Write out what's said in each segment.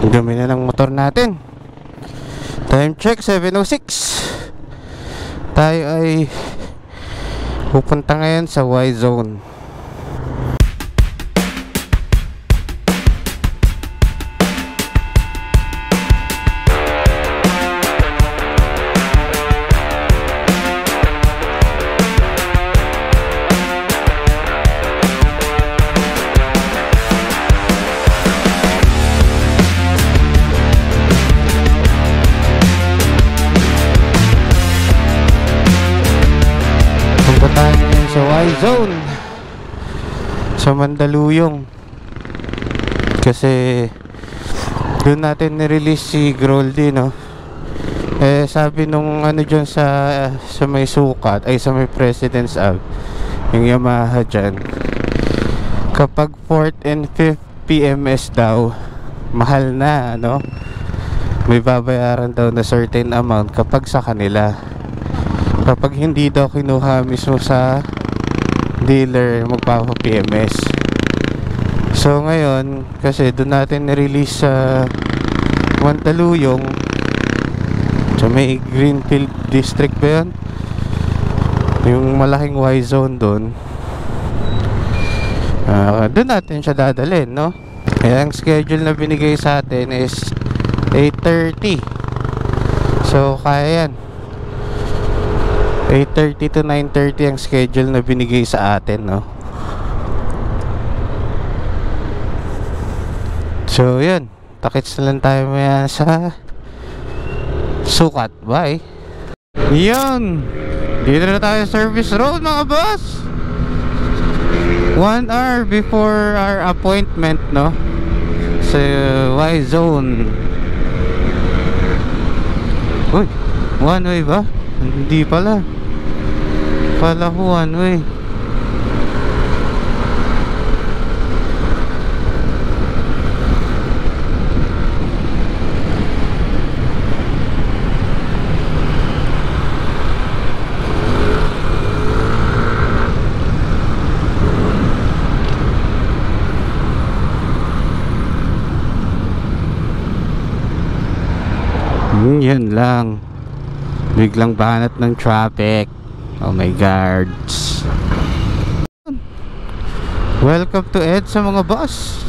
Dumi na ng motor natin. Time check 7:06. Tayo ay pupunta ngayon sa Y-Zone. Sa Y-Zone sa Mandaluyong, kasi doon natin nirelease si Groldy, no? Sabi nung ano dyan sa may sukat, ay sa may President's Ave, yung Yamaha dyan, kapag 4th and 5th PMS daw, mahal na, ano? May babayaran daw na certain amount kapag sa kanila. Kapag hindi daw kinuha mismo sa dealer, magpapa-PMS. So ngayon, kasi doon natin na-release sa Mandaluyong, so may Greenfield District ba yun? Yung malaking Y-Zone doon. Doon natin siya dadalhin, no? Kaya ang schedule na binigay sa atin is 8:30. So kaya yan, 8:30 to 9:30 ang schedule na binigay sa atin, no? So yun, takits na lang tayo maya sa sukat. Bye. Yun, dito na tayo service road, mga boss. 1 hour before our appointment, no? Sa Y-Zone. Uy, one way ba? Hindi pala. Kala ko one way. Yan lang. Biglang banat ng traffic. Oh my guards. Welcome to EDSA, mga boss.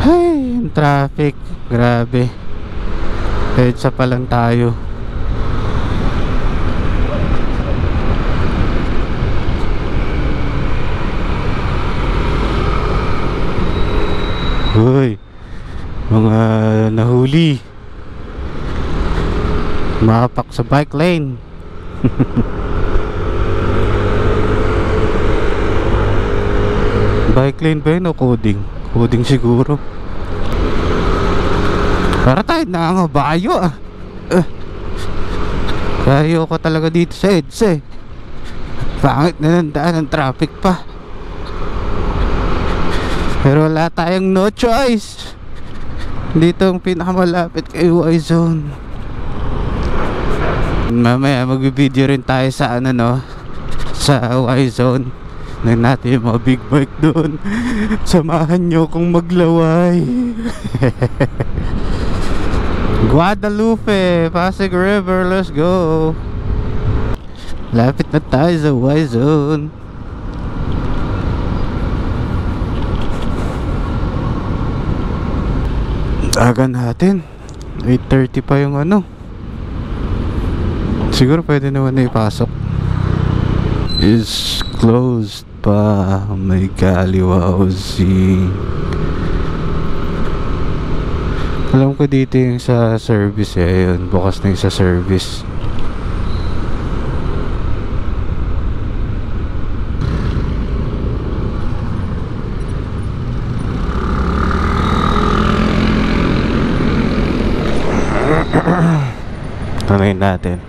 Hey, yung traffic, grabe. EDSA pa lang tayo. Uy, mga nahuli, mapak sa bike lane. Bike lane ba yun o coding? Coding siguro. Para tayo nangangabayo, ah. Kayo ko talaga dito sa EDSA, eh. Pangit na nandaan ng traffic pa. Pero wala tayong no choice. Dito ang pinakamalapit kay Y-Zone. Mamaya magbibideo rin tayo sa ano, no, sa Y-Zone. Nang natin yung mga big bike doon. Samahan nyo kung maglaway. Guadalupe, Pasig River, let's go. Lapit na tayo sa Y-Zone. Aga natin, 8:30 pa yung ano. Siguro pwede naman na ipasok. Is closed pa. May kaliwausi. Alam ko dito yung sa service, eh. Yun, bukas na yung sa service. Tanungin natin.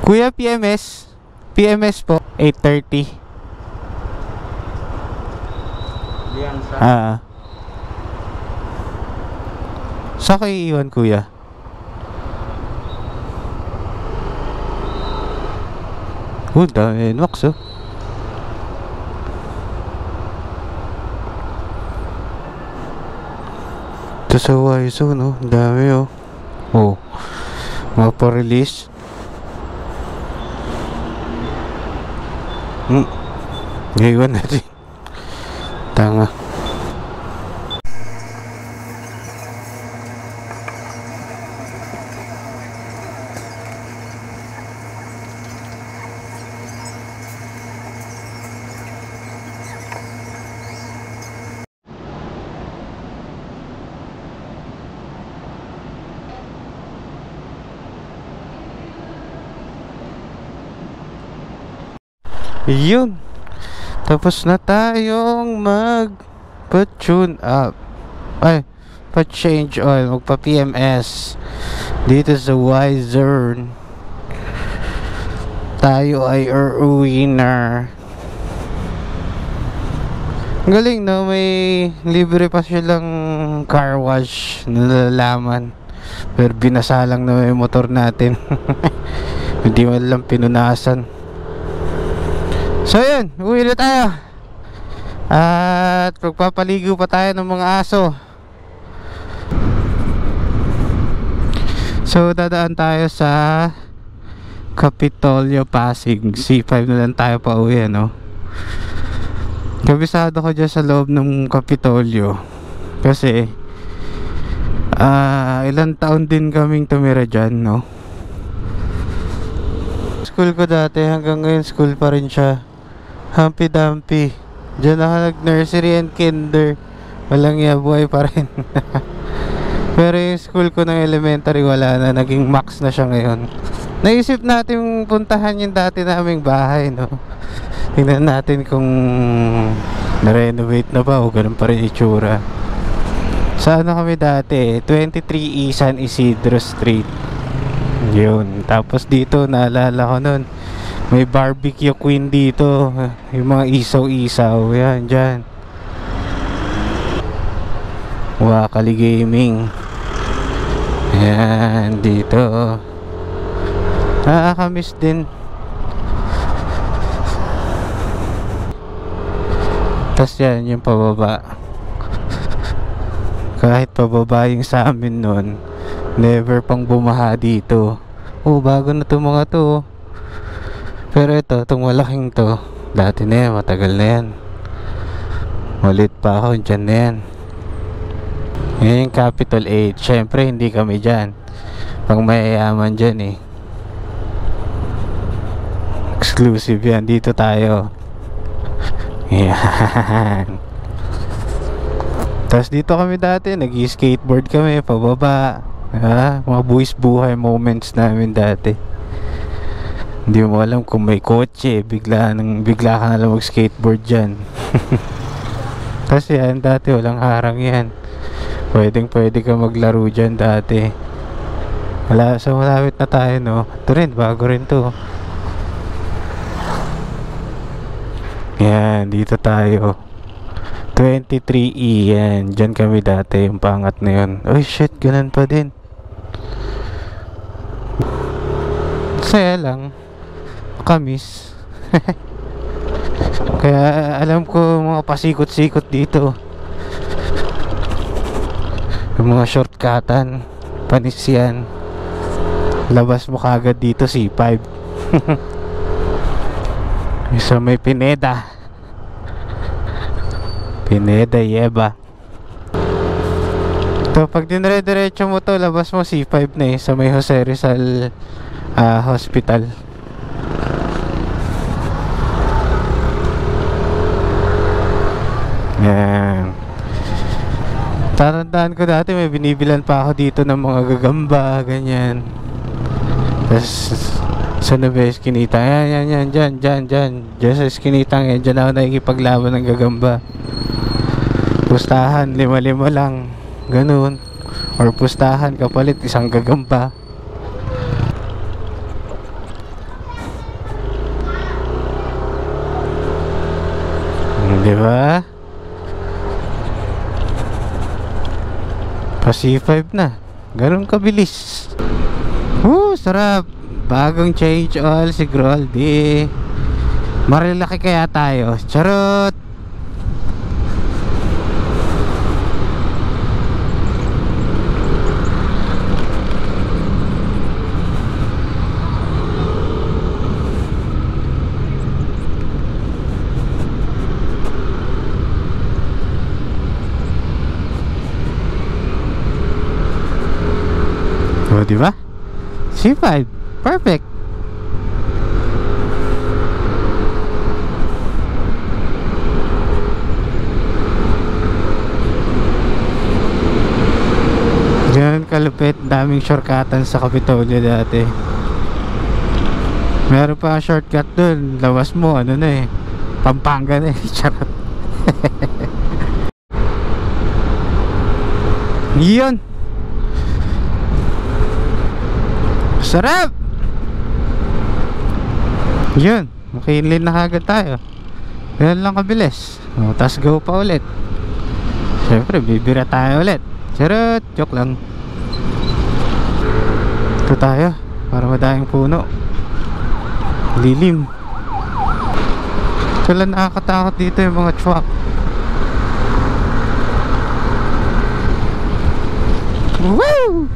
Kuya, PMS po 8:30. Sa kayo iwan, kuya? Dami NMAX oh. Ito sa YSO no, dami oh. Oh, mapa-release. Ngayon natin. Tanga. Yun. Tapos na tayong mag-tune up. Ay, pa-change oil. Magpa-PMS. Dito sa Y-Zone. Tayo ay winner. Galing no, may libre pa silang car wash na nalalaman. Pero binasa lang na may motor natin. Hindi man lang pinunasan. So yun, uwi na tayo. At pagpapaligo pa tayo ng mga aso. So dadaan tayo sa Kapitolyo, Pasig. C5 na lang tayo pa uwi, no? Kabisado ko dyan sa loob ng Kapitolyo. Kasi ilang taon din kaming tumira dyan, no? School ko dati, hanggang ngayon school pa rin siya. Humpy Dumpy. Diyan ako nag-nursery and kinder. Walang buhay pa rin. Pero yung school ko ng elementary wala na. Naging max na siya ngayon. Naisip natin puntahan yung dati naming bahay, no? Tingnan natin kung na-renovate na ba o ganun pa rin itsura. Saan na kami dati? 23E San Isidro Street. Yun. Tapos dito naalala ko nun, may barbecue queen dito. Yung mga isaw-isaw. Yan, dyan. Wakali Gaming. Yan, dito. Nakakamiss din. Tas yan, yung pababa. Kahit pababa yung sa amin nun, never pang bumaha dito. Oh, bago na to mga to. Pero ito, itong malaking to, dati na yan, matagal na yan. Malit pa ako, dyan na yan. Yan yung Capital 8. Syempre, hindi kami dyan. Pang mayayaman dyan eh. Exclusive yan, dito tayo. Yan. Tapos dito kami dati, nag-skateboard kami, pababa. Mga buwis buhay moments namin dati. Hindi mo alam kung may kotse, bigla ka na lang mag-skateboard dyan. Kasi yan, dati walang harang yan. Pwede ka maglaro dyan dati. So malapit na tayo, no? Ito rin, bago rin to. Yan, dito tayo. 23E, yan. Dyan kami dati, yung pangat na yun. Oh shit, ganun pa din. Saya lang. Kamis. Kaya alam ko mga pasikot-sikot dito. Yung mga shortcutan, panis yan. Labas mo kagad dito C5. So may Pineda. Pineda Yeba. So pag dinire-diretso mo to, labas mo C5 na eh, sa may Jose Rizal Hospital. Yan. Tatandaan ko dati may binibilan pa ako dito ng mga gagamba, ganyan. Tapos sa Nueva Eskinita, yan, dyan sa Eskinita, yan, dyan ako nakikipaglaban ng gagamba. Pustahan, 5-5 lang, ganun. Or pustahan, kapalit isang gagamba. Diba? Pa C5 na. Ganun kabilis. Sarap. Bagong change oil si Groldy. Marilaki kaya tayo. Charot! O, diba? C5. Perfect. Ganun kalupit. Daming shortcutan sa Kapitolyo dati. Meron pa shortcut dun. Lawas mo, ano na eh, Pampanga na eh. Charot. Yun. Sarap! Yun, makinlin na kagad tayo. Ganun lang kabilis. O, tas go pa ulit. Siyempre, bibira tayo ulit. Charot, joke lang. Ito tayo, para madaming puno. Lilim. Ito lang nakakatakot dito yung mga truck. Woo!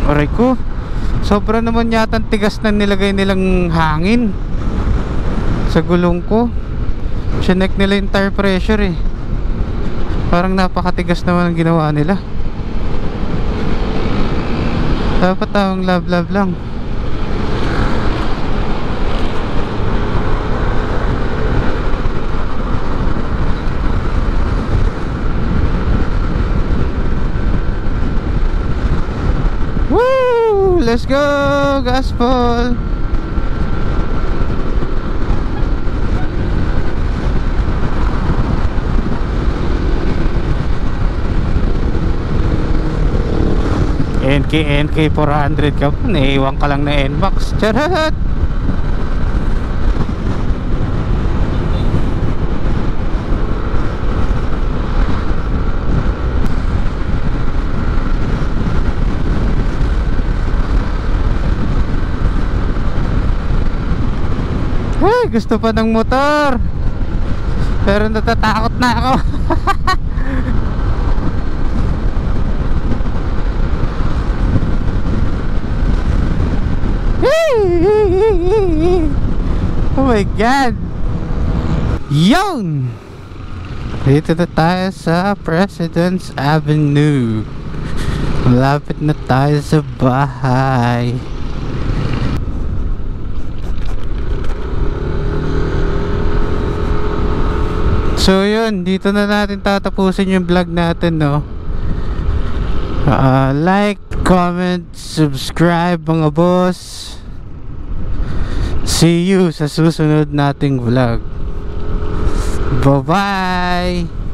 Aray ko, sobra naman yata ang tigas na nilagay nilang hangin sa gulong ko. Chinek nila yung tire pressure eh. Parang napakatigas naman ang ginawa nila. Dapat tawang love lang. Let's go, Gaspol. NK 400 ka pa, naiiwan ka lang na NMAX. Charot. Ay, gusto pa ng motor. Pero natatakot na ako. Oh my God. Yun! Dito na tayo sa President's Avenue. Malapit na tayo sa bahay. So yun, dito na natin tatapusin yung vlog natin, no? Like, comment, subscribe mga boss. See you sa susunod nating vlog. Bye bye.